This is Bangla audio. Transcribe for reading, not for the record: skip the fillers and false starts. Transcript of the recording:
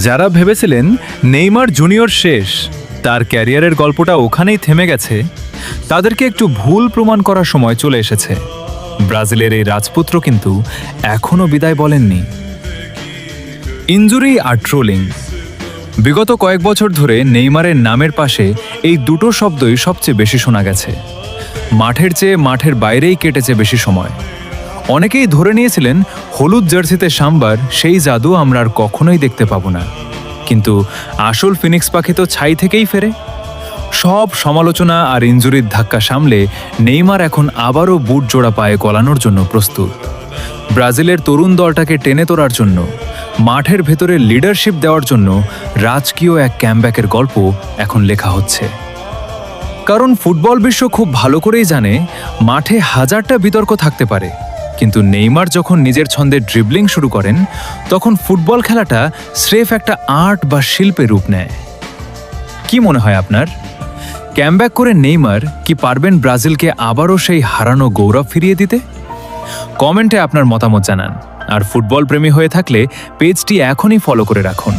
যারা ভেবেছিলেন নেইমার জুনিয়র শেষ, তার ক্যারিয়ারের গল্পটা ওখানেই থেমে গেছে, তাদেরকে একটু ভুল প্রমাণ করার সময় চলে এসেছে। ব্রাজিলের এই রাজপুত্র কিন্তু এখনও বিদায় বলেননি। ইনজুরি আর ট্রোলিং। বিগত কয়েক বছর ধরে নেইমারের নামের পাশে এই দুটো শব্দই সবচেয়ে বেশি শোনা গেছে। মাঠের চেয়ে মাঠের বাইরেই কেটেছে বেশি সময়। অনেকেই ধরে নিয়েছিলেন হলুদ জার্সিতে সাম্বার সেই জাদু আমরা আর কখনোই দেখতে পাবো না, কিন্তু আসল ফিনিক্স পাখি তো ছাই থেকেই ফেরে। সব সমালোচনা আর ইনজুরির ধাক্কা সামলে নেইমার এখন আবারও বুট জোড়া পায়ে গলানোর জন্য প্রস্তুত। ব্রাজিলের তরুণ দলটাকে টেনে তোলার জন্য, মাঠের ভেতরে লিডারশিপ দেওয়ার জন্য রাজকীয় এক ক্যামব্যাকের গল্প এখন লেখা হচ্ছে। কারণ ফুটবল বিশ্ব খুব ভালো করেই জানে মাঠে হাজারটা বিতর্ক থাকতে পারে, কিন্তু নেইমার যখন নিজের ছন্দে ড্রিবলিং শুরু করেন তখন ফুটবল খেলাটা স্রেফ একটা আর্ট বা শিল্পের রূপ নেয়। কি মনে হয় আপনার? ক্যামব্যাক করে নেইমার কি পারবেন ব্রাজিলকে আবারও সেই হারানো গৌরব ফিরিয়ে দিতে? কমেন্টে আপনার মতামত জানান, আর ফুটবল প্রেমী হয়ে থাকলে পেজটি এখনই ফলো করে রাখুন।